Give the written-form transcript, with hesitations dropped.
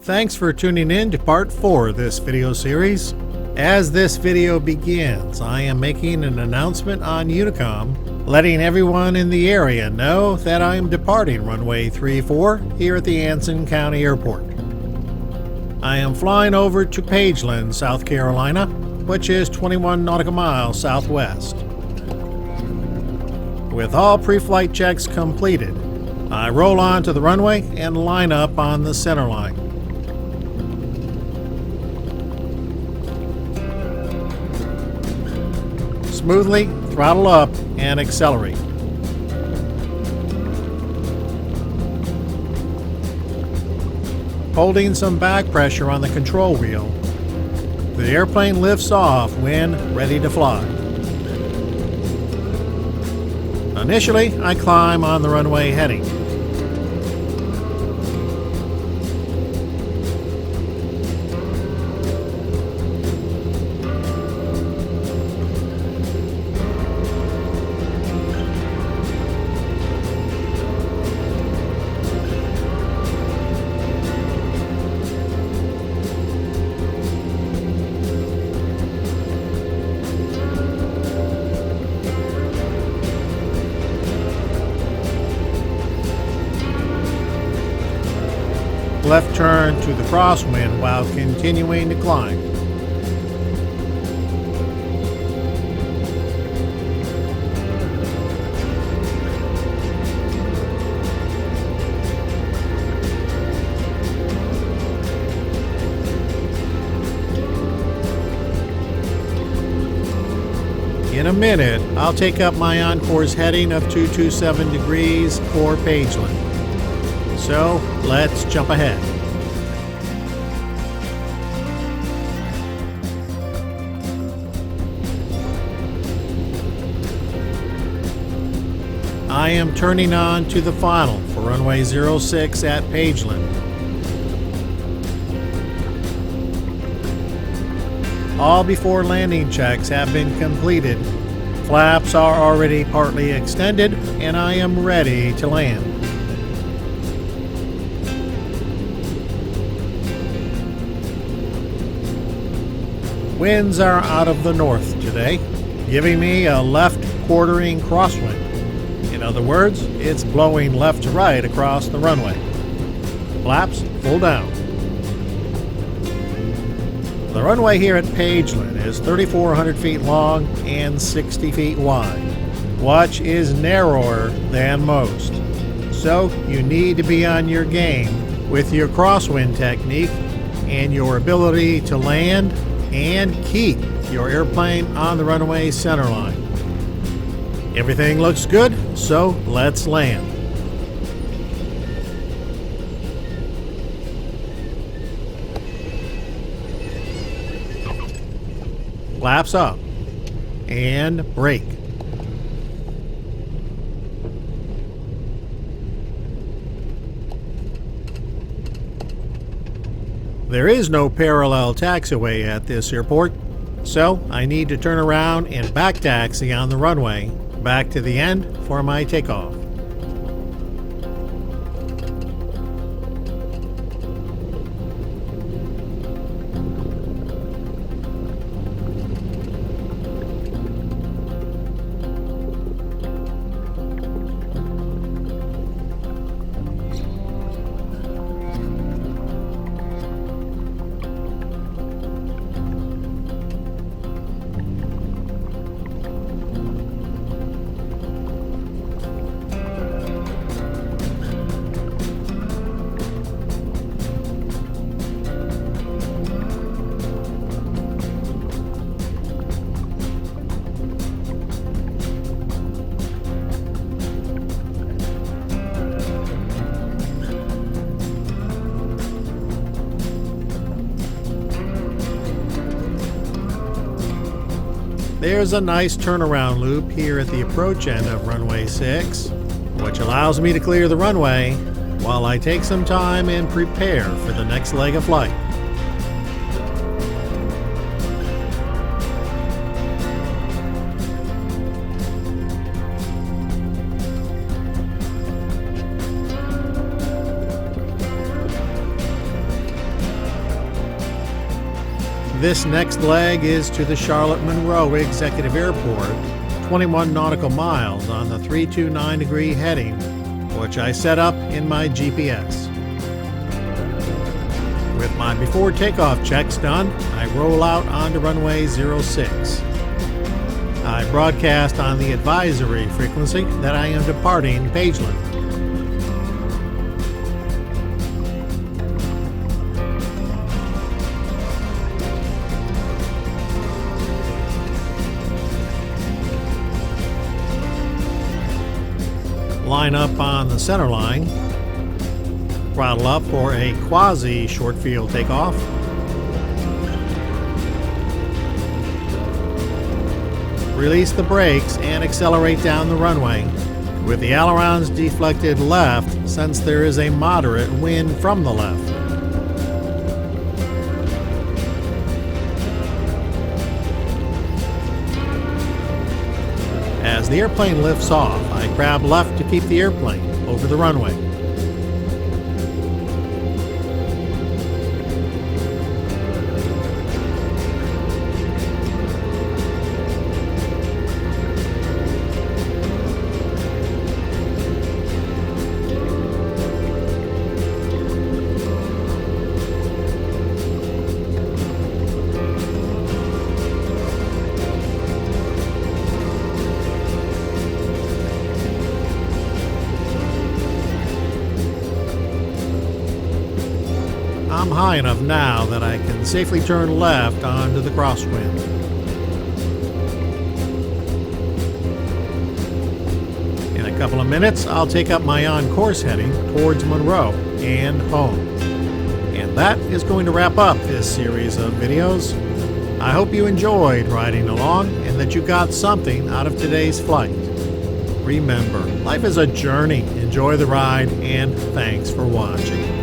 Thanks for tuning in to part 4 of this video series. As this video begins, I am making an announcement on Unicom, letting everyone in the area know that I am departing runway 34 here at the Anson County Airport. I am flying over to Pageland, South Carolina, which is 21 nautical miles southwest. With all pre-flight checks completed, I roll onto the runway and line up on the center line. Smoothly throttle up and accelerate. Holding some back pressure on the control wheel, the airplane lifts off when ready to fly. Initially, I climb on the runway heading. Left turn to the crosswind while continuing to climb. In a minute, I'll take up my on-course heading of 227 degrees for Pageland. So, let's jump ahead. I am turning on to the final for runway 06 at Pageland. All before landing checks have been completed. Flaps are already partly extended, and I am ready to land. Winds are out of the north today, giving me a left quartering crosswind. In other words, it's blowing left to right across the runway. Flaps full down. The runway here at Pageland is 3,400 feet long and 60 feet wide, which is narrower than most. So you need to be on your game with your crosswind technique and your ability to land and keep your airplane on the runway center line. Everything looks good, so let's land. Flaps up and brake. There is no parallel taxiway at this airport, so I need to turn around and back taxi on the runway back to the end for my takeoff. There's a nice turnaround loop here at the approach end of runway 6, which allows me to clear the runway while I take some time and prepare for the next leg of flight. This next leg is to the Charlotte-Monroe Executive Airport, 21 nautical miles on the 329-degree heading, which I set up in my GPS. With my before takeoff checks done, I roll out onto runway 06. I broadcast on the advisory frequency that I am departing Pageland. Line up on the center line, throttle up for a quasi short field takeoff, release the brakes and accelerate down the runway, with the ailerons deflected left since there is a moderate wind from the left. As the airplane lifts off, I grab left to keep the airplane over the runway. I'm high enough now that I can safely turn left onto the crosswind. In a couple of minutes, I'll take up my on-course heading towards Monroe and home. And that is going to wrap up this series of videos. I hope you enjoyed riding along and that you got something out of today's flight. Remember, life is a journey. Enjoy the ride, and thanks for watching.